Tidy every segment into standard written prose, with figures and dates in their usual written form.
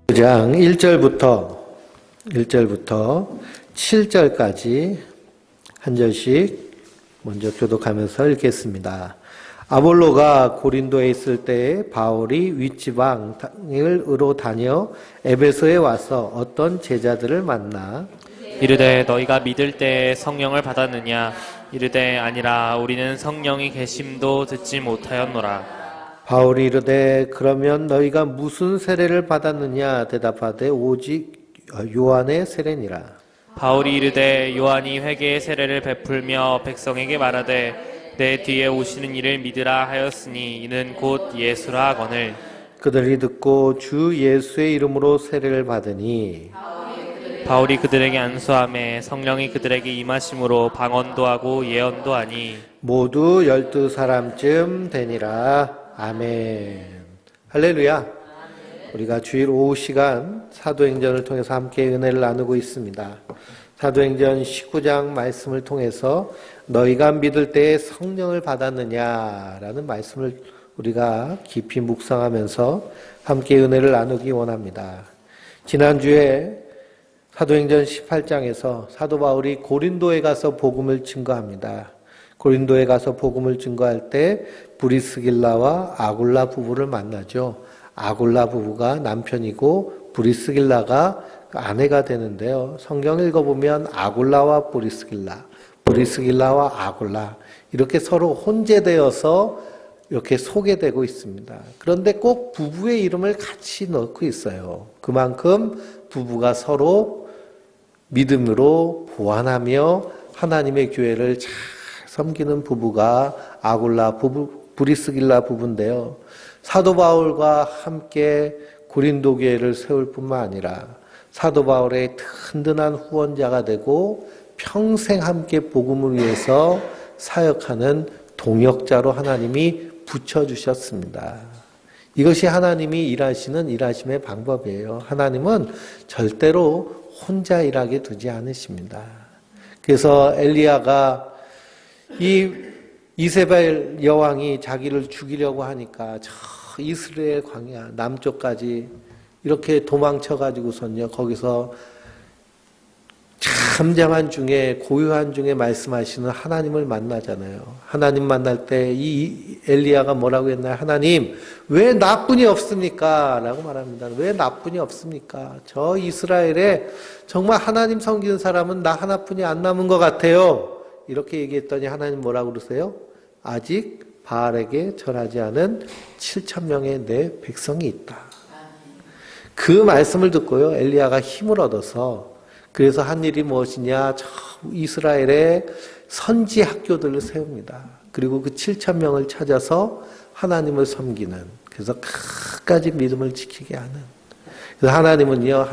9장 1절부터 7절까지 한 절씩 먼저 교독하면서 읽겠습니다. 아볼로가 고린도에 있을 때 바울이 윗지방을 다녀 에베소에 와서 어떤 제자들을 만나 이르되 너희가 믿을 때 성령을 받았느냐? 이르되 아니라 우리는 성령이 계심도 듣지 못하였노라. 바울이 이르되 그러면 너희가 무슨 세례를 받았느냐? 대답하되 오직 요한의 세례니라. 바울이 이르되 요한이 회개의 세례를 베풀며 백성에게 말하되 내 뒤에 오시는 이를 믿으라 하였으니 이는 곧 예수라 하거늘. 그들이 듣고 주 예수의 이름으로 세례를 받으니 바울이 그들에게 안수하매 성령이 그들에게 임하심으로 방언도 하고 예언도 하니 모두 12사람쯤 되니라. 아멘. 할렐루야. 우리가 주일 오후 시간 사도행전을 통해서 함께 은혜를 나누고 있습니다. 사도행전 19장 말씀을 통해서 너희가 믿을 때에 성령을 받았느냐라는 말씀을 우리가 깊이 묵상하면서 함께 은혜를 나누기 원합니다. 지난주에 사도행전 18장에서 사도 바울이 고린도에 가서 복음을 증거합니다. 고린도에 가서 복음을 증거할 때 브리스길라와 아굴라 부부를 만나죠. 아굴라 부부가 남편이고 브리스길라가 아내가 되는데요. 성경 읽어보면 아굴라와 브리스길라와 아굴라 이렇게 서로 혼재되어서 이렇게 소개되고 있습니다. 그런데 꼭 부부의 이름을 같이 넣고 있어요. 그만큼 부부가 서로 믿음으로 보완하며 하나님의 교회를 잘 섬기는 부부가 아굴라 브리스길라 부부인데요. 사도 바울과 함께 고린도 교회를 세울 뿐만 아니라 사도 바울의 든든한 후원자가 되고 평생 함께 복음을 위해서 사역하는 동역자로 하나님이 붙여주셨습니다. 이것이 하나님이 일하심의 방법이에요. 하나님은 절대로 혼자 일하게 두지 않으십니다. 그래서 엘리야가 이 이세벨 여왕이 자기를 죽이려고 하니까 저 이스라엘 광야 남쪽까지 이렇게 도망쳐가지고선요 거기서 잠잠한 중에 고요한 중에 말씀하시는 하나님을 만나잖아요. 하나님 만날 때 이 엘리야가 뭐라고 했나요? 하나님 왜 나뿐이 없습니까? 라고 말합니다. 왜 나뿐이 없습니까? 저 이스라엘에 정말 하나님 섬기는 사람은 나 하나뿐이 안 남은 것 같아요. 이렇게 얘기했더니 하나님 뭐라고 그러세요? 아직 바알에게 절하지 않은 7,000명의 내 백성이 있다. 그 말씀을 듣고요 엘리야가 힘을 얻어서 그래서 한 일이 무엇이냐? 저 이스라엘의 선지 학교들을 세웁니다. 그리고 그 7,000명을 찾아서 하나님을 섬기는, 그래서 끝까지 믿음을 지키게 하는. 그래서 하나님은요,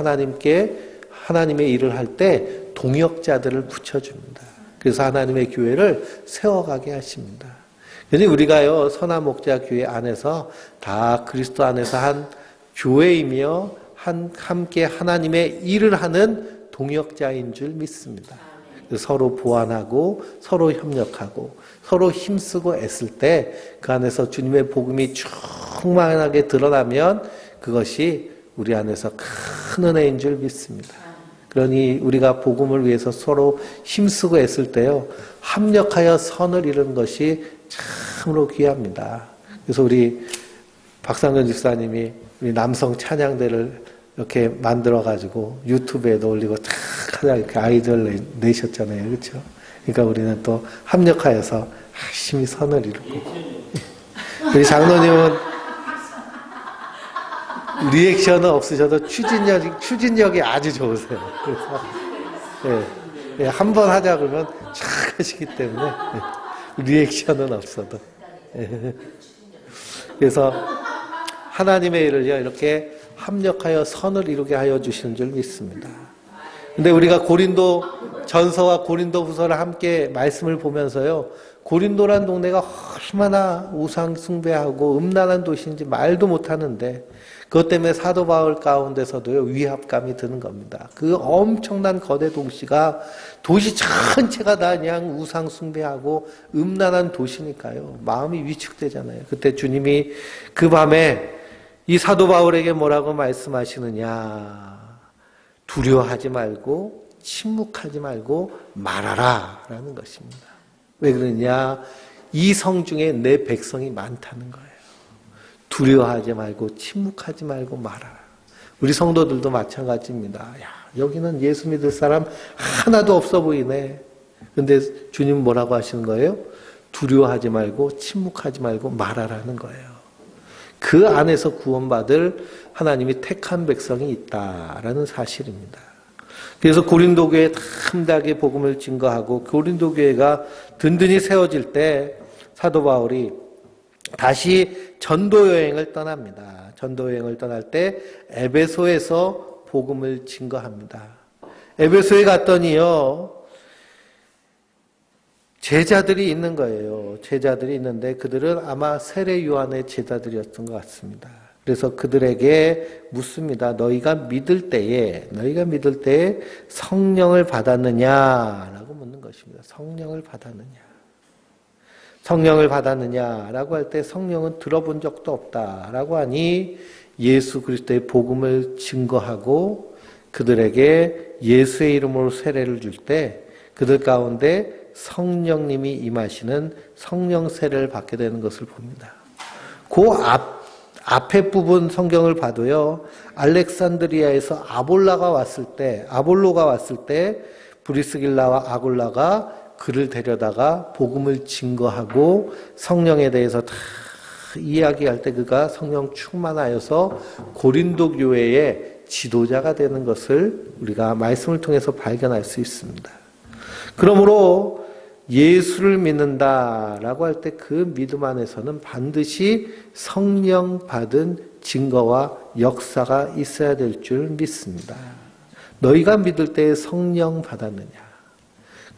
하나님의 일을 할 때 동역자들을 붙여줍니다. 그래서 하나님의 교회를 세워가게 하십니다. 그래서 우리가요, 선한 목자 교회 안에서 다 그리스도 안에서 한 교회이며 함께 하나님의 일을 하는 동역자인 줄 믿습니다. 서로 보완하고 서로 협력하고 서로 힘쓰고 애쓸 때 그 안에서 주님의 복음이 충만하게 드러나면 그것이 우리 안에서 큰 은혜인 줄 믿습니다. 그러니 우리가 복음을 위해서 서로 힘쓰고 애쓸 때요 합력하여 선을 이루는 것이 참으로 귀합니다. 그래서 우리 박상근 집사님이 우리 남성 찬양대를 이렇게 만들어가지고 유튜브에도 올리고 탁 하자 이렇게 아이디어를 내셨잖아요. 그렇죠? 그러니까 우리는 또 합력하여서 열심히 선을 이루고. 우리 장로님은 리액션은 없으셔도 추진력이 아주 좋으세요. 그래서, 예, 한번 하자 그러면 촥 하시기 때문에, 리액션은 없어도. 예. 그래서 하나님의 일을요, 이렇게 합력하여 선을 이루게 하여 주시는 줄 믿습니다. 근데 우리가 고린도 전서와 고린도 후서를 함께 말씀을 보면서요, 고린도란 동네가 얼마나 우상 숭배하고 음란한 도시인지 말도 못하는데 그것 때문에 사도 바울 가운데서도요 위압감이 드는 겁니다. 그 엄청난 거대 도시가 도시 전체가 다 그냥 우상 숭배하고 음란한 도시니까요 마음이 위축되잖아요. 그때 주님이 그 밤에 이 사도 바울에게 뭐라고 말씀하시느냐? 두려워하지 말고 침묵하지 말고 말하라 라는 것입니다. 왜 그러냐? 이 성 중에 내 백성이 많다는 거예요. 두려워하지 말고 침묵하지 말고 말하라. 우리 성도들도 마찬가지입니다. 야, 여기는 예수 믿을 사람 하나도 없어 보이네. 근데 주님 뭐라고 하시는 거예요? 두려워하지 말고 침묵하지 말고 말하라는 거예요. 그 안에서 구원받을 하나님이 택한 백성이 있다라는 사실입니다. 그래서 고린도 교회에 탐나게 복음을 증거하고 고린도 교회가 든든히 세워질 때 사도 바울이 다시 전도 여행을 떠납니다. 전도 여행을 떠날 때 에베소에서 복음을 증거합니다. 에베소에 갔더니요, 제자들이 있는 거예요. 제자들이 있는데 그들은 아마 세례 요한의 제자들이었던 것 같습니다. 그래서 그들에게 묻습니다. 너희가 믿을 때에 성령을 받았느냐라고 묻는 것입니다. 성령을 받았느냐. 성령을 받았느냐라고 할 때 성령은 들어본 적도 없다라고 하니 예수 그리스도의 복음을 증거하고 그들에게 예수의 이름으로 세례를 줄 때 그들 가운데 성령님이 임하시는 성령 세례를 받게 되는 것을 봅니다. 그 앞에 부분 성경을 봐도요, 알렉산드리아에서 아볼로가 왔을 때 브리스길라와 아굴라가 그를 데려다가 복음을 증거하고 성령에 대해서 다 이야기할 때 그가 성령 충만하여서 고린도 교회의 지도자가 되는 것을 우리가 말씀을 통해서 발견할 수 있습니다. 그러므로 예수를 믿는다라고 할 때 그 믿음 안에서는 반드시 성령 받은 증거와 역사가 있어야 될 줄 믿습니다. 너희가 믿을 때 성령 받았느냐?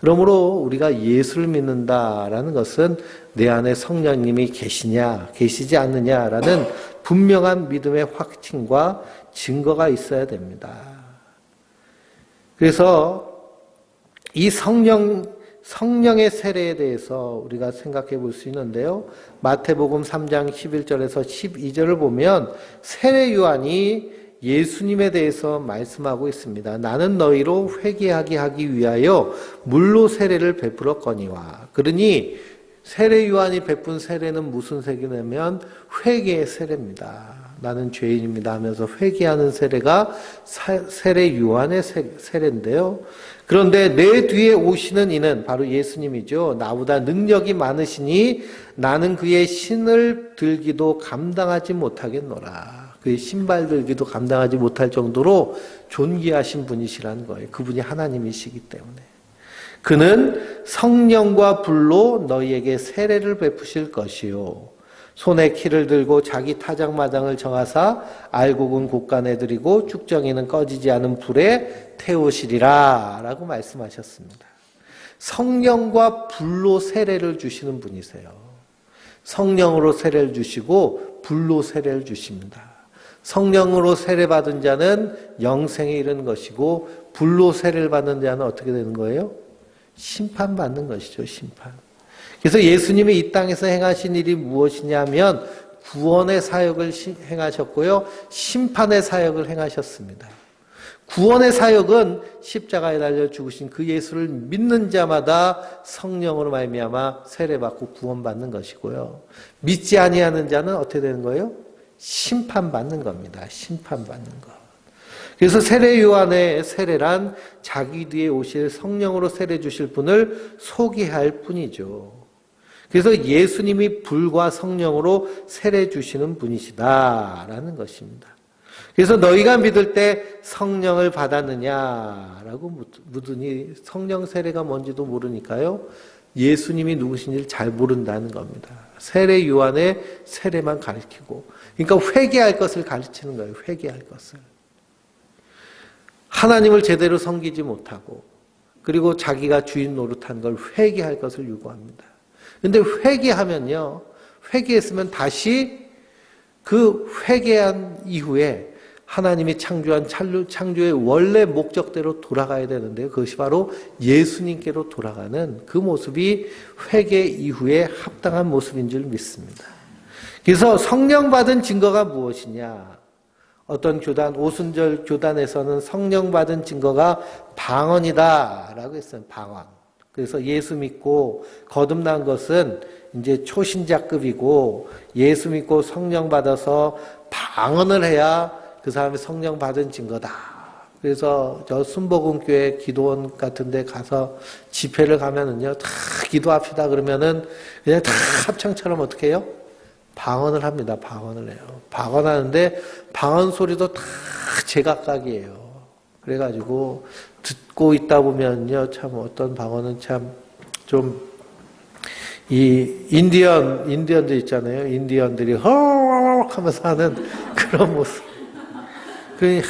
그러므로 우리가 예수를 믿는다라는 것은 내 안에 성령님이 계시냐, 계시지 않느냐라는 분명한 믿음의 확증과 증거가 있어야 됩니다. 그래서 이 성령의 세례에 대해서 우리가 생각해 볼 수 있는데요. 마태복음 3장 11절에서 12절을 보면 세례 요한이 예수님에 대해서 말씀하고 있습니다. 나는 너희로 회개하게 하기 위하여 물로 세례를 베풀었거니와. 그러니 세례 요한이 베푼 세례는 무슨 세례냐면 회개의 세례입니다. 나는 죄인입니다 하면서 회개하는 세례가 세례 요한의 세례인데요. 그런데 내 뒤에 오시는 이는 바로 예수님이죠. 나보다 능력이 많으시니 나는 그의 신을 들기도 감당하지 못하겠노라. 그의 신발 들기도 감당하지 못할 정도로 존귀하신 분이시라는 거예요. 그분이 하나님이시기 때문에. 그는 성령과 불로 너희에게 세례를 베푸실 것이요. 손에 키를 들고 자기 타작마당을 정하사 알곡은 곳간에 들이고 쭉정이는 꺼지지 않은 불에 태우시리라 라고 말씀하셨습니다. 성령과 불로 세례를 주시는 분이세요. 성령으로 세례를 주시고 불로 세례를 주십니다. 성령으로 세례받은 자는 영생에 이르는 것이고 불로 세례를 받는 자는 어떻게 되는 거예요? 심판받는 것이죠. 심판. 그래서 예수님이 이 땅에서 행하신 일이 무엇이냐면 구원의 사역을 행하셨고요. 심판의 사역을 행하셨습니다. 구원의 사역은 십자가에 달려 죽으신 그 예수를 믿는 자마다 성령으로 말미암아 세례받고 구원받는 것이고요. 믿지 아니하는 자는 어떻게 되는 거예요? 심판받는 겁니다. 심판받는 것. 그래서 세례 요한의 세례란 자기 뒤에 오실 성령으로 세례 주실 분을 소개할 뿐이죠. 그래서 예수님이 불과 성령으로 세례 주시는 분이시다라는 것입니다. 그래서 너희가 믿을 때 성령을 받았느냐라고 묻으니 성령 세례가 뭔지도 모르니까요. 예수님이 누구신지를 잘 모른다는 겁니다. 세례 요한의 세례만 가르치고, 그러니까 회개할 것을 가르치는 거예요. 회개할 것을. 하나님을 제대로 섬기지 못하고 그리고 자기가 주인 노릇한 걸 회개할 것을 요구합니다. 근데 회개하면요. 회개했으면 다시 그 회개한 이후에 하나님이 창조한 창조의 원래 목적대로 돌아가야 되는데요. 그것이 바로 예수님께로 돌아가는 그 모습이 회개 이후에 합당한 모습인 줄 믿습니다. 그래서 성령 받은 증거가 무엇이냐? 어떤 교단, 오순절 교단에서는 성령 받은 증거가 방언이다라고 했어요. 방언. 그래서 예수 믿고 거듭난 것은 이제 초신자급이고 예수 믿고 성령 받아서 방언을 해야 그 사람이 성령 받은 증거다. 그래서 저 순복음교회 기도원 같은 데 가서 집회를 가면은요, 다 기도합시다 그러면은 그냥 다 합창처럼 어떻게 해요? 방언을 합니다. 방언을 해요. 방언하는데 방언 소리도 다 제각각이에요. 그래가지고 듣고 있다 보면요, 참 어떤 방언은 참 좀 이 인디언들 있잖아요. 인디언들이 허럭 하면서 하는 그런 모습. 그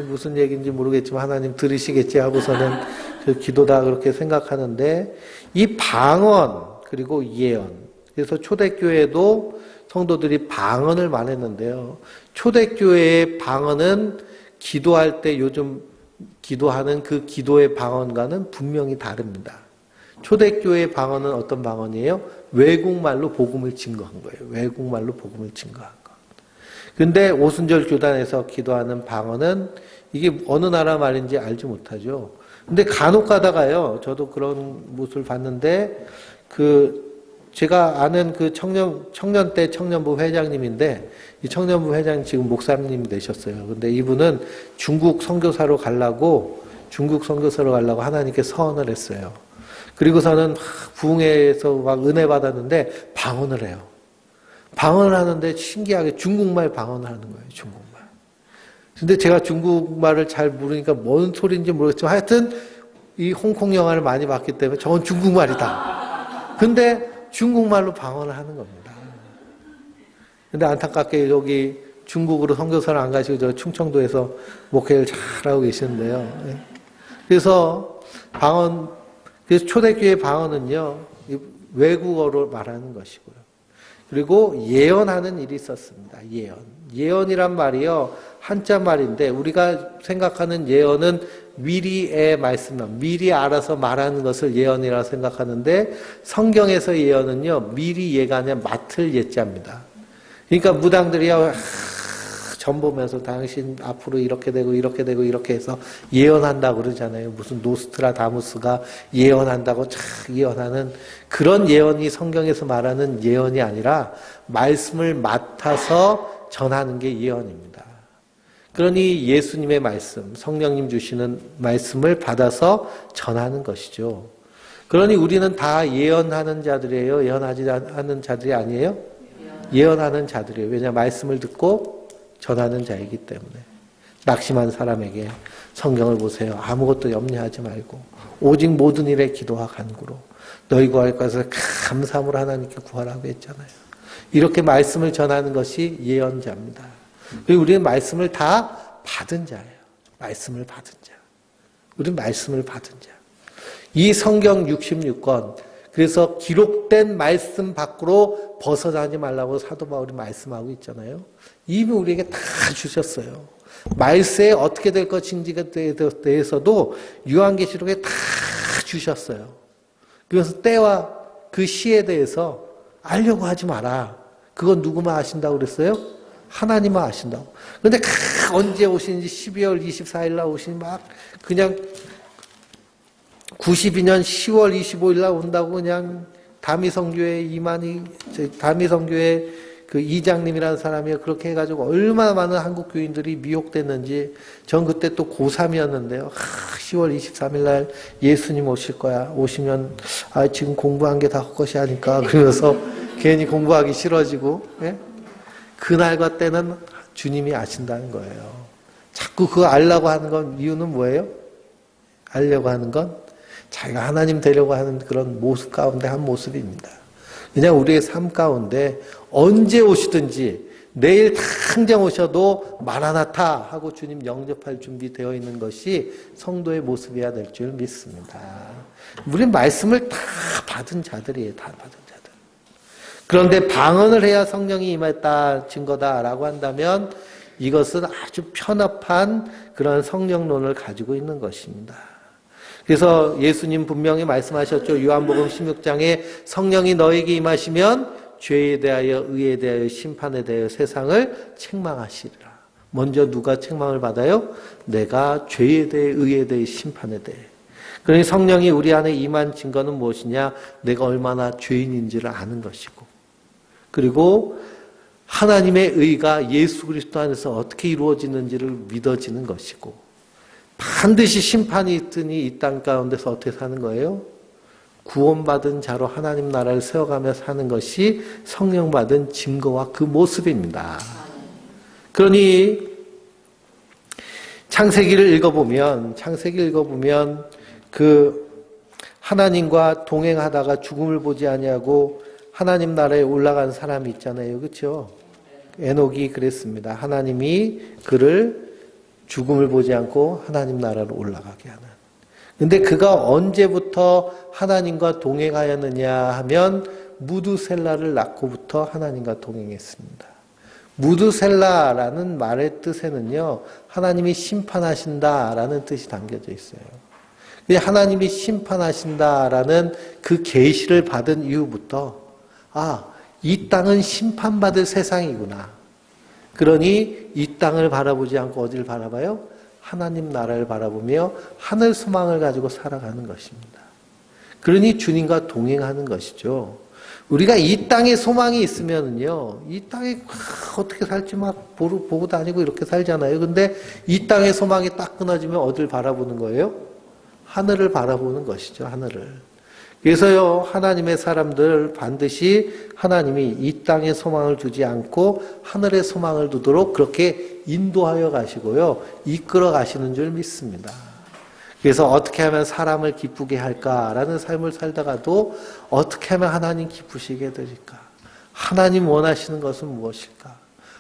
무슨 얘기인지 모르겠지만 하나님 들으시겠지 하고서는 그 기도다 그렇게 생각하는데 이 방언 그리고 예언. 그래서 초대교회도 성도들이 방언을 말했는데요. 초대교회의 방언은 기도할 때 요즘 기도하는 그 기도의 방언과는 분명히 다릅니다. 초대교회의 방언은 어떤 방언이에요? 외국말로 복음을 증거한 거예요. 외국말로 복음을 증거한 거. 근데 오순절 교단에서 기도하는 방언은 이게 어느 나라 말인지 알지 못하죠. 근데 간혹 가다가요. 저도 그런 모습을 봤는데 제가 아는 그 청년대 청년부 회장님인데 이 청년부 회장 지금 목사님이 되셨어요. 근데 이분은 중국 선교사로 가려고 하나님께 서원을 했어요. 그리고서는 부흥회에서 막 은혜 받았는데 방언을 해요. 방언을 하는데 신기하게 중국말 방언을 하는 거예요. 중국말. 근데 제가 중국말을 잘 모르니까 뭔 소리인지 모르겠지만 하여튼 이 홍콩 영화를 많이 봤기 때문에 저건 중국말이다. 근데 중국말로 방언을 하는 겁니다. 근데 안타깝게 여기 중국으로 선교사를 안 가시고 저 충청도에서 목회를 잘하고 계시는데요. 그래서 그래서 초대교회 방언은요, 외국어로 말하는 것이고요. 그리고 예언하는 일이 있었습니다. 예언이란 말이요, 한자 말인데, 우리가 생각하는 예언은 미리의 말씀, 미리 알아서 말하는 것을 예언이라고 생각하는데, 성경에서 예언은요, 미리 예가 아니라 맡을 예자입니다. 그러니까 무당들이요, 점 보면서 당신 앞으로 이렇게 되고 이렇게 되고 이렇게 해서 예언한다고 그러잖아요. 무슨 노스트라다무스가 예언한다고 착 예언하는 그런 예언이 성경에서 말하는 예언이 아니라 말씀을 맡아서 전하는 게 예언입니다. 그러니 예수님의 말씀, 성령님 주시는 말씀을 받아서 전하는 것이죠. 그러니 우리는 다 예언하는 자들이에요? 예언하지 않는 자들이 아니에요? 예언하는 자들이에요. 왜냐 말씀을 듣고 전하는 자이기 때문에. 낙심한 사람에게 성경을 보세요. 아무것도 염려하지 말고 오직 모든 일에 기도와 간구로 너희 구할 것을 감사함으로 하나님께 구하라고 했잖아요. 이렇게 말씀을 전하는 것이 예언자입니다. 그리고 우리는 말씀을 다 받은 자예요. 말씀을 받은 자. 우리는 말씀을 받은 자. 이 성경 66권 그래서 기록된 말씀 밖으로 벗어나지 말라고 사도 바울이 말씀하고 있잖아요. 이미 우리에게 다 주셨어요. 말세에 어떻게 될 것인지에 대해서도 요한계시록에 다 주셨어요. 그래서 때와 그 시에 대해서 알려고 하지 마라. 그건 누구만 아신다고 그랬어요? 하나님만 아신다고. 근데 언제 오시는지 12월 24일 날 오시니 막 그냥 92년 10월 25일 날 온다고 그냥 다미성교회 다미성교회 그 이장님이라는 사람이 그렇게 해가지고 얼마나 많은 한국 교인들이 미혹됐는지 전 그때 또 고3이었는데요. 10월 23일 날 예수님 오실 거야. 오시면 지금 공부한 게 다 헛것이 하니까 그러면서 괜히 공부하기 싫어지고 그날과 때는 주님이 아신다는 거예요. 자꾸 그거 알려고 하는 건 이유는 뭐예요? 알려고 하는 건 자기가 하나님 되려고 하는 그런 모습 가운데 한 모습입니다. 그냥 우리의 삶 가운데 언제 오시든지 내일 당장 오셔도 마라나타 하고 주님 영접할 준비되어 있는 것이 성도의 모습이어야 될 줄 믿습니다. 우리는 말씀을 다 받은 자들이에요. 다 받은 자들. 그런데 방언을 해야 성령이 임했다 증거다라고 한다면 이것은 아주 편협한 그런 성령론을 가지고 있는 것입니다. 그래서 예수님 분명히 말씀하셨죠. 요한복음 16장에 성령이 너에게 임하시면 죄에 대하여 의에 대하여 심판에 대하여 세상을 책망하시리라. 먼저 누가 책망을 받아요? 내가 죄에 대해 의에 대해 심판에 대해. 그러니 성령이 우리 안에 임한 증거는 무엇이냐? 내가 얼마나 죄인인지를 아는 것이고, 그리고 하나님의 의가 예수 그리스도 안에서 어떻게 이루어지는지를 믿어지는 것이고, 반드시 심판이 있으니 이 땅 가운데서 어떻게 사는 거예요? 구원받은 자로 하나님 나라를 세워가며 사는 것이 성령 받은 증거와 그 모습입니다. 그러니 창세기를 읽어보면 그 하나님과 동행하다가 죽음을 보지 아니하고 하나님 나라에 올라간 사람이 있잖아요. 그렇죠? 에녹이 그랬습니다. 하나님이 그를 죽음을 보지 않고 하나님 나라로 올라가게 하는. 근데 그가 언제부터 하나님과 동행하였느냐 하면 무두셀라를 낳고부터 하나님과 동행했습니다. 무두셀라라는 말의 뜻에는요, 하나님이 심판하신다라는 뜻이 담겨져 있어요. 하나님이 심판하신다라는 그 계시를 받은 이후부터 이 땅은 심판받을 세상이구나. 그러니 이 땅을 바라보지 않고 어디를 바라봐요? 하나님 나라를 바라보며 하늘 소망을 가지고 살아가는 것입니다. 그러니 주님과 동행하는 것이죠. 우리가 이 땅에 소망이 있으면은요, 이 땅에 어떻게 살지 막 보고 다니고 이렇게 살잖아요. 근데 이 땅의 소망이 딱 끊어지면 어디를 바라보는 거예요? 하늘을 바라보는 것이죠, 하늘을. 그래서요, 하나님의 사람들 반드시 하나님이 이 땅에 소망을 두지 않고 하늘의 소망을 두도록 그렇게 인도하여 가시고요, 이끌어 가시는 줄 믿습니다. 그래서 어떻게 하면 사람을 기쁘게 할까라는 삶을 살다가도 어떻게 하면 하나님 기쁘시게 되실까? 하나님 원하시는 것은 무엇일까?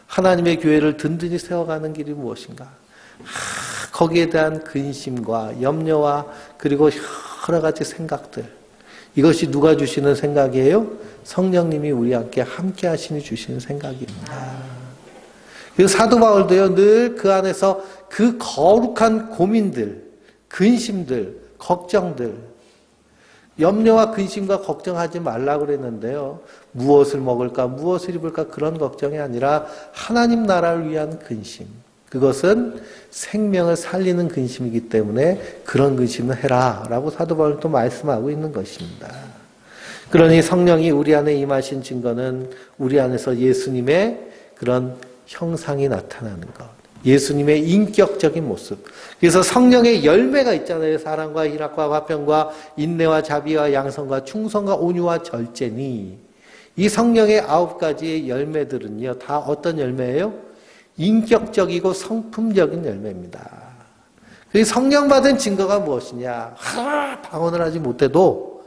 하나님의 교회를 든든히 세워가는 길이 무엇인가? 거기에 대한 근심과 염려와 그리고 여러 가지 생각들, 이것이 누가 주시는 생각이에요? 성령님이 우리와 함께 하시니 주시는 생각입니다. 그래서 사도 바울도요, 늘 그 안에서 그 거룩한 고민들, 근심들, 걱정들, 염려와 근심과 걱정하지 말라고 그랬는데요, 무엇을 먹을까, 무엇을 입을까 그런 걱정이 아니라 하나님 나라를 위한 근심, 그것은 생명을 살리는 근심이기 때문에 그런 근심을 해라 라고 사도 바울은 또 말씀하고 있는 것입니다. 그러니 성령이 우리 안에 임하신 증거는 우리 안에서 예수님의 그런 형상이 나타나는 것, 예수님의 인격적인 모습. 그래서 성령의 열매가 있잖아요. 사랑과 희락과 화평과 인내와 자비와 양선과 충성과 온유와 절제니. 이 성령의 9가지의 열매들은요, 다 어떤 열매예요? 인격적이고 성품적인 열매입니다. 그래서 성령 받은 증거가 무엇이냐? 방언을 하지 못해도,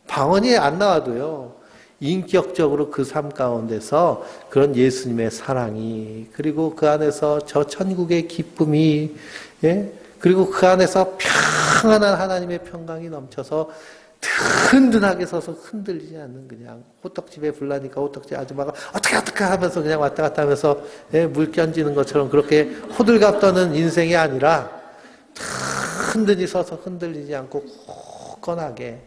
방언이 안 나와도요, 인격적으로 그 삶 가운데서 그런 예수님의 사랑이, 그리고 그 안에서 저 천국의 기쁨이, 그리고 그 안에서 평안한 하나님의 평강이 넘쳐서 든든하게 서서 흔들리지 않는, 그냥 호떡집에 불나니까 호떡집 아줌마가 어떻게 하면서 그냥 왔다 갔다 하면서 물 견지는 것처럼 그렇게 호들갑 떠는 인생이 아니라 든든히 서서 흔들리지 않고 굳건하게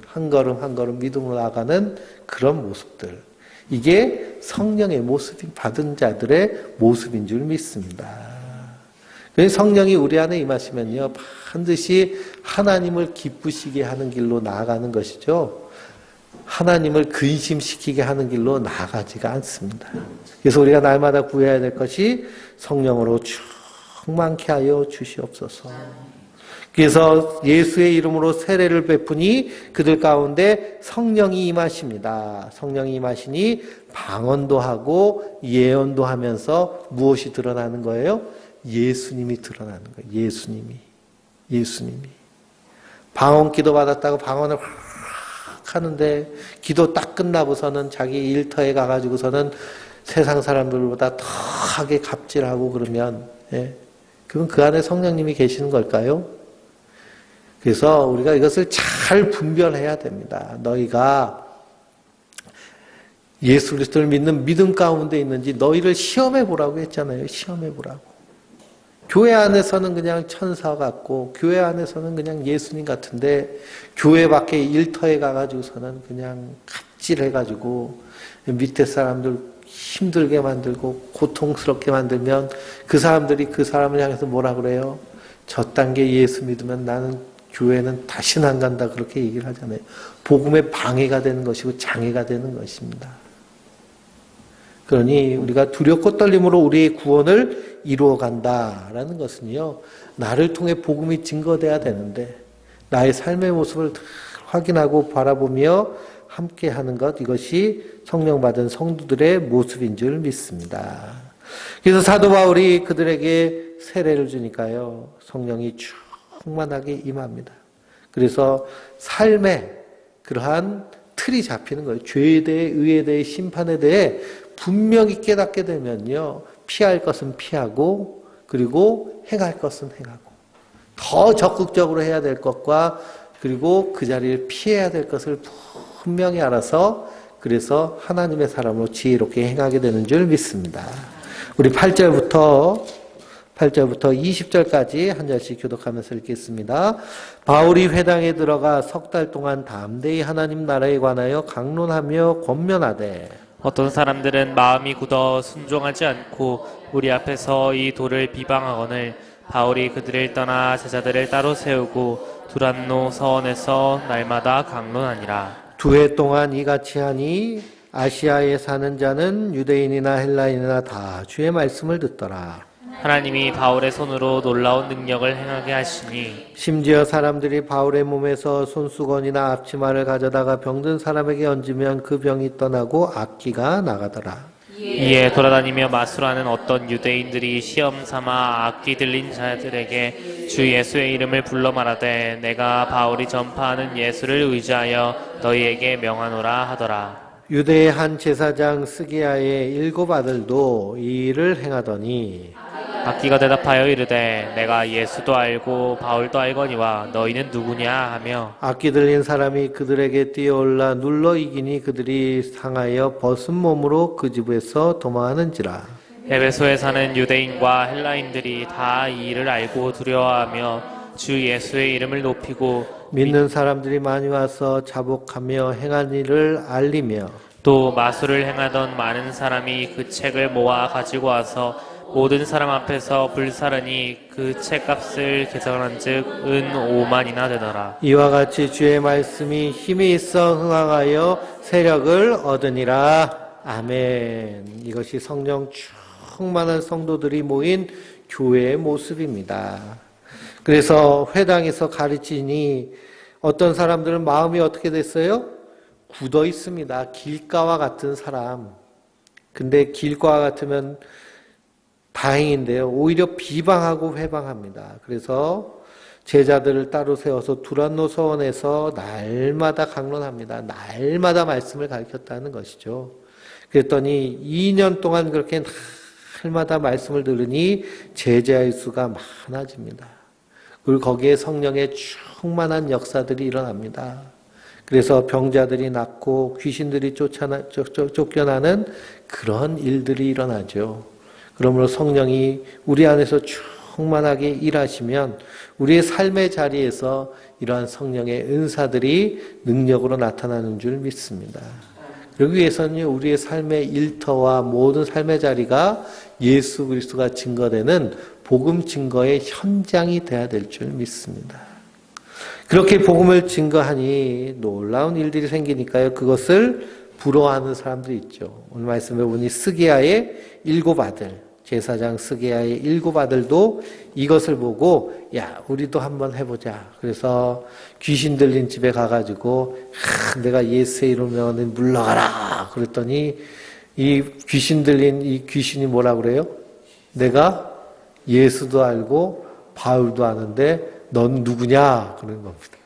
한 걸음 한 걸음 믿음으로 나아가는 그런 모습들, 이게 성령의 모습이 받은 자들의 모습인 줄 믿습니다. 그래서 성령이 우리 안에 임하시면요, 반드시 하나님을 기쁘시게 하는 길로 나아가는 것이죠, 하나님을 근심시키게 하는 길로 나아가지가 않습니다. 그래서 우리가 날마다 구해야 될 것이 성령으로 충만케 하여 주시옵소서. 그래서 예수의 이름으로 세례를 베푸니 그들 가운데 성령이 임하십니다. 성령이 임하시니 방언도 하고 예언도 하면서 무엇이 드러나는 거예요? 예수님이 드러나는 거예요. 예수님이. 방언 기도 받았다고 방언을 확 하는데 기도 딱 끝나고서는 자기 일터에 가가지고서는 세상 사람들보다 더하게 갑질하고 그러면, 그건 그 안에 성령님이 계시는 걸까요? 그래서 우리가 이것을 잘 분별해야 됩니다. 너희가 예수 그리스도를 믿는 믿음 가운데 있는지 너희를 시험해 보라고 했잖아요. 시험해 보라고. 교회 안에서는 그냥 천사 같고 교회 안에서는 그냥 예수님 같은데 교회 밖에 일터에 가가지고서는 그냥 갑질해가지고 밑에 사람들 힘들게 만들고 고통스럽게 만들면 그 사람들이 그 사람을 향해서 뭐라 그래요? 저 단계 예수 믿으면 나는 교회는 다시는 안 간다 그렇게 얘기를 하잖아요. 복음에 방해가 되는 것이고 장애가 되는 것입니다. 그러니 우리가 두렵고 떨림으로 우리의 구원을 이루어간다라는 것은요. 나를 통해 복음이 증거돼야 되는데 나의 삶의 모습을 확인하고 바라보며 함께하는 것 이것이 성령 받은 성도들의 모습인 줄 믿습니다. 그래서 사도 바울이 그들에게 세례를 주니까요. 성령이 충만하게 임합니다. 그래서 삶에 그러한 틀이 잡히는 거예요. 죄에 대해 의에 대해 심판에 대해 분명히 깨닫게 되면요. 피할 것은 피하고 그리고 행할 것은 행하고 더 적극적으로 해야 될 것과 그리고 그 자리를 피해야 될 것을 분명히 알아서 그래서 하나님의 사람으로 지혜롭게 행하게 되는 줄 믿습니다. 우리 8절부터 20절까지 한 절씩 교독하면서 읽겠습니다. 바울이 회당에 들어가 석 달 동안 담대히 하나님 나라에 관하여 강론하며 권면하되 어떤 사람들은 마음이 굳어 순종하지 않고 우리 앞에서 이 돌을 비방하거늘 바울이 그들을 떠나 제자들을 따로 세우고 두란노 서원에서 날마다 강론하니라. 2해 동안 이같이 하니 아시아에 사는 자는 유대인이나 헬라인이나 다 주의 말씀을 듣더라. 하나님이 바울의 손으로 놀라운 능력을 행하게 하시니 심지어 사람들이 바울의 몸에서 손수건이나 앞치마를 가져다가 병든 사람에게 얹으면 그 병이 떠나고 악기가 나가더라. 이에 돌아다니며 마술하는 어떤 유대인들이 시험 삼아 악기 들린 자들에게 주 예수의 이름을 불러 말하되 내가 바울이 전파하는 예수를 의지하여 너희에게 명하노라 하더라. 유대의 한 제사장 스기야의 7 아들도 이 일을 행하더니 악기가 대답하여 이르되 내가 예수도 알고 바울도 알거니와 너희는 누구냐 하며 악기 들린 사람이 그들에게 뛰어올라 눌러 이기니 그들이 상하여 벗은 몸으로 그 집에서 도망하는지라. 에베소에 사는 유대인과 헬라인들이 다 이 일을 알고 두려워하며 주 예수의 이름을 높이고 믿는 사람들이 많이 와서 자복하며 행한 일을 알리며 또 마술을 행하던 많은 사람이 그 책을 모아 가지고 와서 모든 사람 앞에서 불사르니 그 책값을 계산한 즉 은 5만이나 되더라. 이와 같이 주의 말씀이 힘이 있어 흥황하여 세력을 얻으니라. 아멘. 이것이 성령 충만한 성도들이 모인 교회의 모습입니다. 그래서 회당에서 가르치니 어떤 사람들은 마음이 어떻게 됐어요? 굳어 있습니다. 길가와 같은 사람. 근데 길가와 같으면 다행인데요. 오히려 비방하고 회방합니다. 그래서 제자들을 따로 세워서 두란노 서원에서 날마다 강론합니다. 날마다 말씀을 가르쳤다는 것이죠. 그랬더니 2년 동안 그렇게 날마다 말씀을 들으니 제자의 수가 많아집니다. 그리고 거기에 성령의 충만한 역사들이 일어납니다. 그래서 병자들이 낫고 귀신들이 쫓겨나는 그런 일들이 일어나죠. 그러므로 성령이 우리 안에서 충만하게 일하시면 우리의 삶의 자리에서 이러한 성령의 은사들이 능력으로 나타나는 줄 믿습니다. 그러기 위해서는 우리의 삶의 일터와 모든 삶의 자리가 예수 그리스도가 증거되는 복음 증거의 현장이 돼야 될 줄 믿습니다. 그렇게 복음을 증거하니 놀라운 일들이 생기니까요. 그것을 부러워하는 사람들이 있죠. 오늘 말씀해 보니 스기야의 7 아들, 제사장 스기야의 7 아들도 이것을 보고 야 우리도 한번 해보자. 그래서 귀신 들린 집에 가가지고 내가 예수의 이름으로 물러가라. 그랬더니 이 귀신 들린 이 귀신이 뭐라 그래요? 내가 예수도 알고 바울도 아는데 넌 누구냐? 그런 겁니다.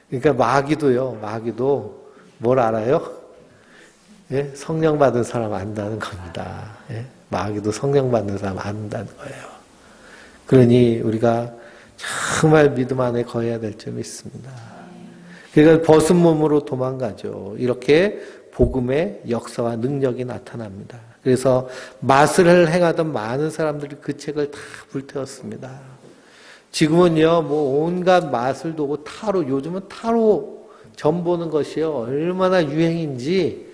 그러니까 마귀도 뭘 알아요? 예? 성령 받은 사람 안다는 겁니다. 예? 마귀도 성령 받는 사람 안다는 거예요. 그러니 우리가 정말 믿음 안에 거해야 될 점이 있습니다. 그러니까 벗은 몸으로 도망가죠. 이렇게 복음의 역사와 능력이 나타납니다. 그래서 마술을 행하던 많은 사람들이 그 책을 다 불태웠습니다. 지금은요, 온갖 마술도 오고 요즘은 타로 점 보는 것이요 얼마나 유행인지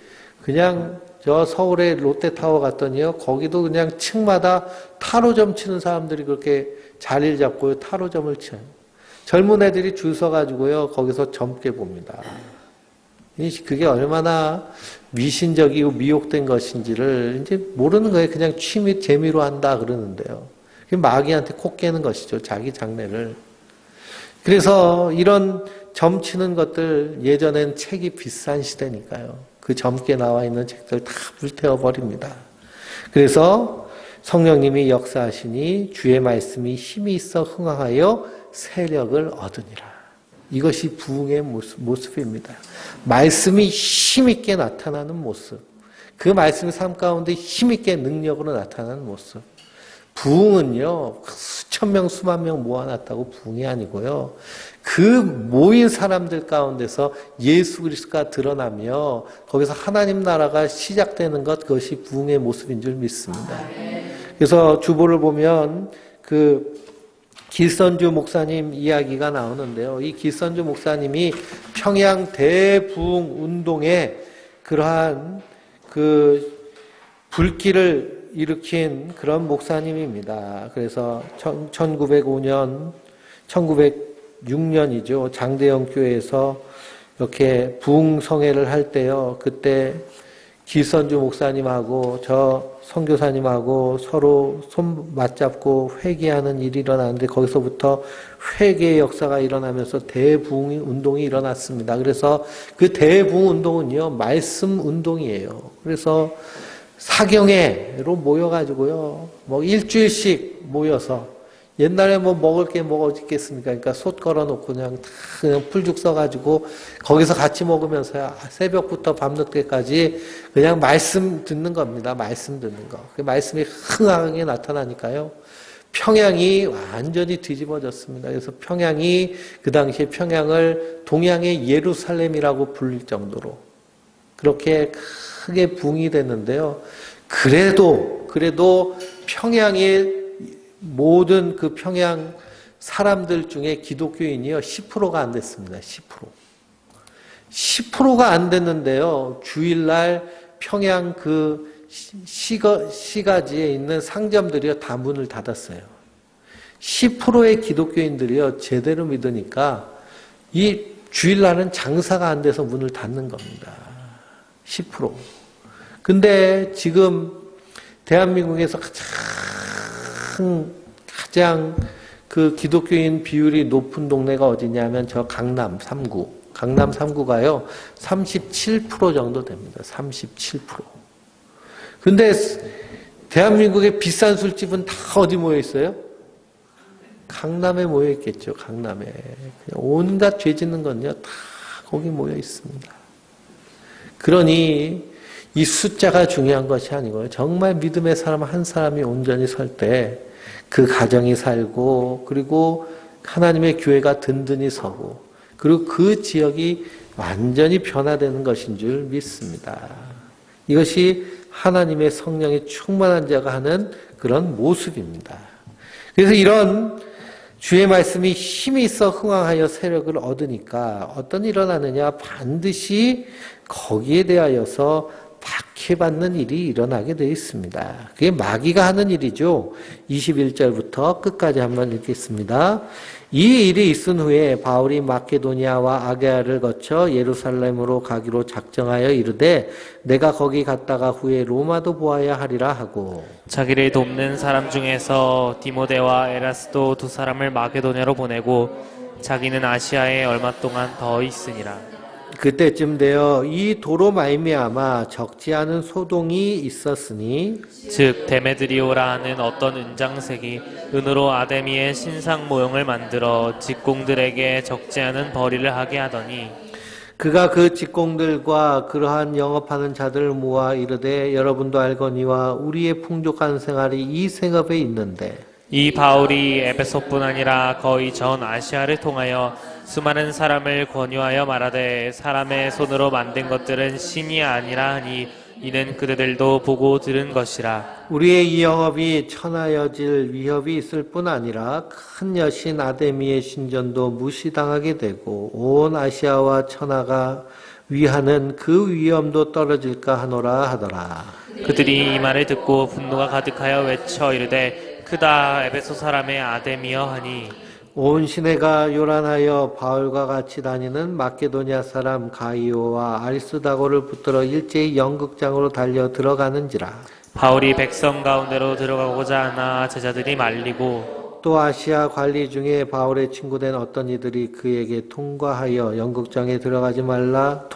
그냥 저 서울의 롯데타워 갔더니요 거기도 그냥 층마다 타로점 치는 사람들이 그렇게 자리를 잡고요 타로점을 쳐요. 젊은 애들이 줄 서가지고요 거기서 점괘 봅니다. 그게 얼마나 미신적이고 미혹된 것인지를 이제 모르는 거예요. 그냥 취미 재미로 한다 그러는데요. 그게 마귀한테 코 깨는 것이죠. 자기 장래를. 그래서 이런 점치는 것들 예전엔 책이 비싼 시대니까요. 그 점괘 나와 있는 책들 다 불태워 버립니다. 그래서 성령님이 역사하시니 주의 말씀이 힘이 있어 흥황하여 세력을 얻으니라. 이것이 부흥의 모습입니다. 말씀이 힘있게 나타나는 모습. 그 말씀의 삶 가운데 힘있게 능력으로 나타나는 모습. 부흥은요, 수천 명, 수만 명 모아놨다고 부흥이 아니고요. 그 모인 사람들 가운데서 예수 그리스도가 드러나며 거기서 하나님 나라가 시작되는 것, 그것이 부흥의 모습인 줄 믿습니다. 그래서 주보를 보면 길선주 목사님 이야기가 나오는데요. 이 길선주 목사님이 평양 대부흥 운동에 그러한 불길을 일으킨 그런 목사님입니다. 그래서 1905년, 1906년이죠. 장대영 교회에서 이렇게 부흥성회를 할 때요. 그때 길선주 목사님하고 저 선교사님하고 서로 손 맞잡고 회개하는 일이 일어나는데 거기서부터 회개의 역사가 일어나면서 대부흥 운동이 일어났습니다. 그래서 그 대부흥 운동은요, 말씀 운동이에요. 그래서 사경회로 모여가지고요, 일주일씩 모여서 옛날에 먹을 게 뭐가 있겠습니까? 그러니까 솥 걸어놓고 그냥 풀죽 써가지고 거기서 같이 먹으면서 새벽부터 밤늦게까지 그냥 말씀 듣는 겁니다. 말씀 듣는 거. 그 말씀이 흥하게 나타나니까요. 평양이 완전히 뒤집어졌습니다. 그래서 평양이 그 당시에 평양을 동양의 예루살렘이라고 불릴 정도로 그렇게 크게 붕이 됐는데요. 그래도 평양의 모든 그 평양 사람들 중에 기독교인이요 10%가 안 됐습니다. 10%가 안 됐는데요. 주일날 평양 시가지에 있는 상점들이요 다 문을 닫았어요. 10%의 기독교인들이요 제대로 믿으니까 이 주일날은 장사가 안 돼서 문을 닫는 겁니다. 10%. 근데 지금 대한민국에서 가장 그 기독교인 비율이 높은 동네가 어디냐면 저 강남 3구. 강남 3구가요, 37% 정도 됩니다. 37%. 근데 대한민국의 비싼 술집은 다 어디 모여 있어요? 강남에 모여 있겠죠. 강남에. 온갖 죄 짓는 건요, 다 거기 모여 있습니다. 그러니 이 숫자가 중요한 것이 아니고요. 정말 믿음의 사람 한 사람이 온전히 설 때 그 가정이 살고 그리고 하나님의 교회가 든든히 서고 그리고 그 지역이 완전히 변화되는 것인 줄 믿습니다. 이것이 하나님의 성령이 충만한 자가 하는 그런 모습입니다. 그래서 이런 주의 말씀이 힘이 있어 흥황하여 세력을 얻으니까 어떤 일이 일어나느냐, 반드시 거기에 대하여서 박해받는 일이 일어나게 되어 있습니다. 그게 마귀가 하는 일이죠. 21절부터 끝까지 한번 읽겠습니다. 이 일이 있은 후에 바울이 마케도니아와 아게아를 거쳐 예루살렘으로 가기로 작정하여 이르되 내가 거기 갔다가 후에 로마도 보아야 하리라 하고, 자기를 돕는 사람 중에서 디모데와 에라스도 두 사람을 마게도냐로 보내고 자기는 아시아에 얼마 동안 더 있으니라. 그때쯤 되어 이 도로 말미암아 적지 않은 소동이 있었으니, 즉 데메드리오라 하는 어떤 은장색이 은으로 아데미의 신상 모형을 만들어 직공들에게 적지 않은 벌이를 하게 하더니, 그가 그 직공들과 그러한 영업하는 자들을 모아 이르되 여러분도 알거니와 우리의 풍족한 생활이 이 생업에 있는데, 이 바울이 에베소뿐 아니라 거의 전 아시아를 통하여 수많은 사람을 권유하여 말하되 사람의 손으로 만든 것들은 신이 아니라 하니 이는 그들도 보고 들은 것이라. 우리의 이 영업이 천하여질 위협이 있을 뿐 아니라 큰 여신 아데미의 신전도 무시당하게 되고 온 아시아와 천하가 위하는 그 위험도 떨어질까 하노라 하더라. 그들이 이 말을 듣고 분노가 가득하여 외쳐 이르되 크다 에베소 사람의 아데미여 하니 온 시내가 요란하여 바울과 같이 다니는 마케도니아 사람 가이오와 아리스다고를 붙들어 일제히 연극장으로 달려 들어가는지라. 바울이 백성 가운데로 들어가고자 하나 제자들이 말리고 또 아시아 관리 중에 바울의 친구된 어떤 이들이 그에게 통지하여 연극장에 들어가지 말라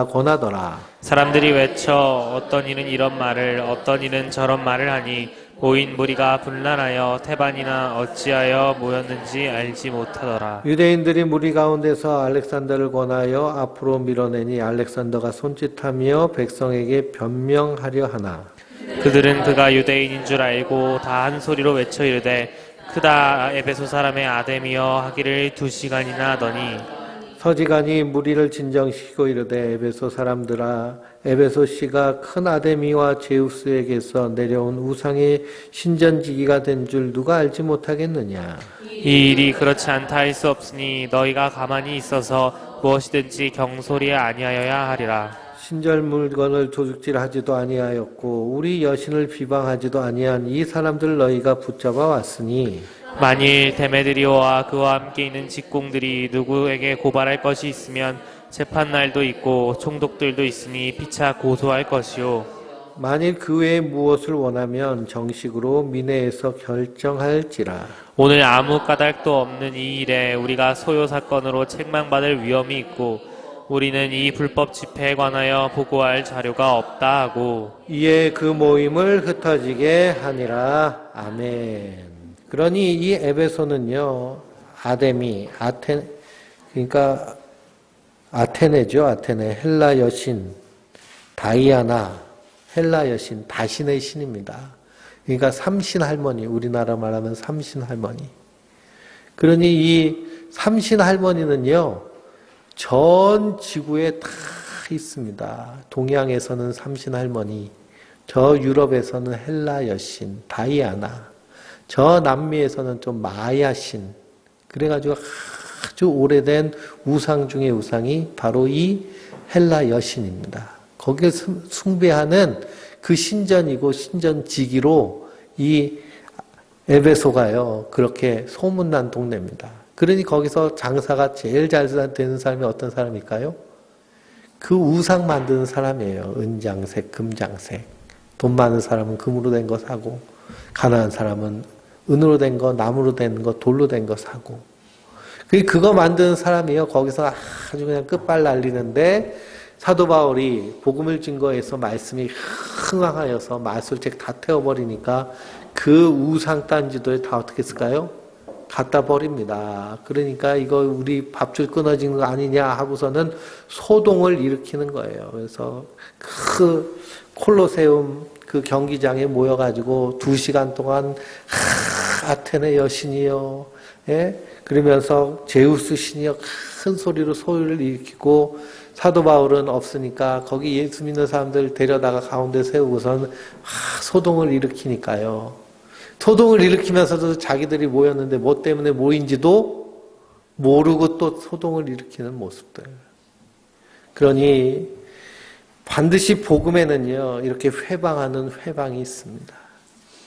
권하더라. 사람들이 외쳐 어떤 이는 이런 말을 어떤 이는 저런 말을 하니 모인 무리가 분란하여 태반이나 어찌하여 모였는지 알지 못하더라. 유대인들이 무리 가운데서 알렉산더를 권하여 앞으로 밀어내니 알렉산더가 손짓하며 백성에게 변명하려 하나. 그들은 그가 유대인인 줄 알고 다 한 소리로 외쳐 이르되 크다 에베소 사람의 아데미여 하기를 2시간이나 하더니 서지간이 무리를 진정시키고 이르되 에베소 사람들아 에베소 씨가 큰 아데미와 제우스에게서 내려온 우상의 신전지기가 된 줄 누가 알지 못하겠느냐. 이 일이 그렇지 않다 할 수 없으니 너희가 가만히 있어서 무엇이든지 경솔히 아니하여야 하리라. 신절 물건을 도둑질하지도 아니하였고 우리 여신을 비방하지도 아니한 이 사람들 너희가 붙잡아 왔으니 만일 데메드리오와 그와 함께 있는 직공들이 누구에게 고발할 것이 있으면 재판날도 있고 총독들도 있으니 피차 고소할 것이요. 만일 그 외에 무엇을 원하면 정식으로 민회에서 결정할지라. 오늘 아무 까닭도 없는 이 일에 우리가 소요 사건으로 책망받을 위험이 있고 우리는 이 불법 집회에 관하여 보고할 자료가 없다 하고 이에 그 모임을 흩어지게 하니라. 아멘. 그러니 이 에베소는요, 그러니까 아테네죠. 아테네. 헬라 여신, 다이아나, 헬라 여신, 다신의 신입니다. 그러니까 삼신 할머니, 우리나라 말하면 삼신 할머니. 그러니 이 삼신 할머니는요, 전 지구에 다 있습니다. 동양에서는 삼신 할머니, 저 유럽에서는 헬라 여신, 다이아나, 저 남미에서는 좀 마야신. 그래가지고 아주 오래된 우상 중의 우상이 바로 이 헬라 여신입니다. 거기에 숭배하는 그 신전이고 신전지기로 이 에베소가요, 그렇게 소문난 동네입니다. 그러니 거기서 장사가 제일 잘 되는 사람이 어떤 사람일까요? 그 우상 만드는 사람이에요. 은장색, 금장색. 돈 많은 사람은 금으로 된 거 사고, 가난한 사람은 은으로 된 거, 나무로 된 거, 돌로 된 거 사고. 그거 만드는 사람이요. 거기서 아주 그냥 끝발 날리는데 사도 바울이 복음을 증거해서 말씀이 흥황하여서 마술책 다 태워버리니까 그 우상 딴지도에 다 어떻게 했을까요? 갖다 버립니다. 그러니까 이거 우리 밥줄 끊어지는 거 아니냐 하고서는 소동을 일으키는 거예요. 그래서 그 콜로세움 그 경기장에 모여가지고 2시간 동안 아테네 여신이요, 예? 그러면서 제우스 신이요 큰 소리로 소리를 일으키고 사도 바울은 없으니까 거기 예수 믿는 사람들 데려다가 가운데 세우고선 소동을 일으키니까요. 소동을 일으키면서도 자기들이 모였는데 뭐 때문에 모인지도 모르고 또 소동을 일으키는 모습들. 그러니 반드시 복음에는요, 이렇게 회방하는 회방이 있습니다.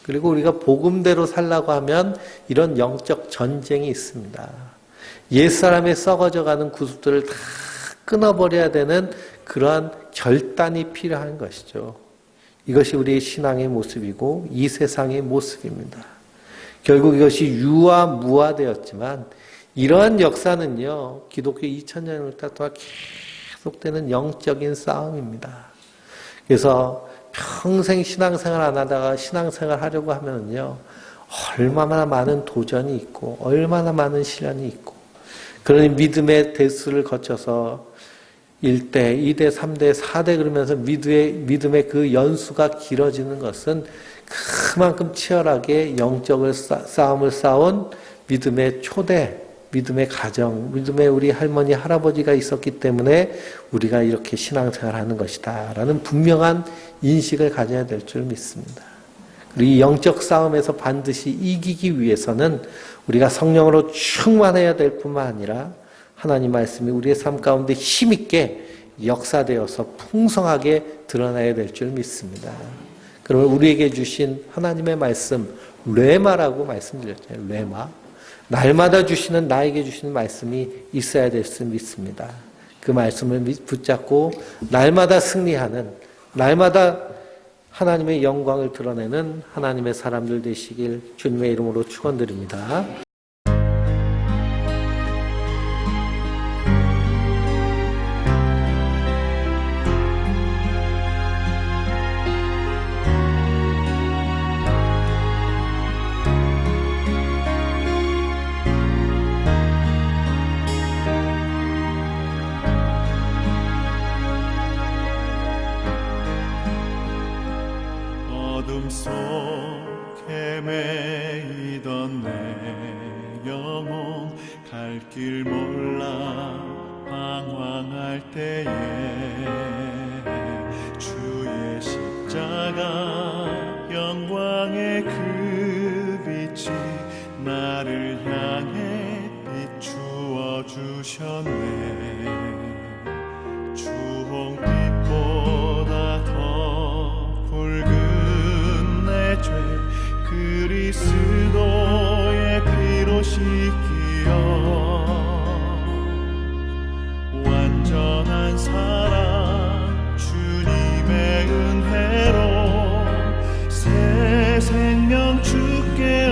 그리고 우리가 복음대로 살라고 하면 이런 영적 전쟁이 있습니다. 옛사람의 썩어져가는 구습들을 다 끊어버려야 되는 그러한 결단이 필요한 것이죠. 이것이 우리의 신앙의 모습이고 이 세상의 모습입니다. 결국 이것이 유아무아되었지만 이러한 역사는요, 기독교 2000년을 동안 계속되는 영적인 싸움입니다. 그래서 평생 신앙생활 안 하다가 신앙생활 하려고 하면요, 얼마나 많은 도전이 있고 얼마나 많은 시련이 있고, 그러니 믿음의 대수를 거쳐서 1대, 2대, 3대, 4대 그러면서 믿음의 그 연수가 길어지는 것은 그만큼 치열하게 영적을 싸움을 싸운 믿음의 초대, 믿음의 가정, 믿음의 우리 할머니, 할아버지가 있었기 때문에 우리가 이렇게 신앙생활하는 것이다 라는 분명한 인식을 가져야 될 줄 믿습니다. 그리고 이 영적 싸움에서 반드시 이기기 위해서는 우리가 성령으로 충만해야 될 뿐만 아니라 하나님 말씀이 우리의 삶 가운데 힘있게 역사되어서 풍성하게 드러나야 될 줄 믿습니다. 그러면 우리에게 주신 하나님의 말씀, 레마라고 말씀드렸잖아요. 레마. 날마다 주시는, 나에게 주시는 말씀이 있어야 될 줄 믿습니다. 그 말씀을 붙잡고 날마다 승리하는, 날마다 하나님의 영광을 드러내는 하나님의 사람들 되시길 주님의 이름으로 축원드립니다. 어둠 속에 매이던 내 영혼 갈 길 몰라 방황할 때에 주의 십자가 영광의 그 빛이 나를 향해 비추어 주셨네. 주홍빛보다 더 붉은 내 죄 그리스도의 피로 씻기어 완전한 사랑 주님의 은혜로 새 생명 주께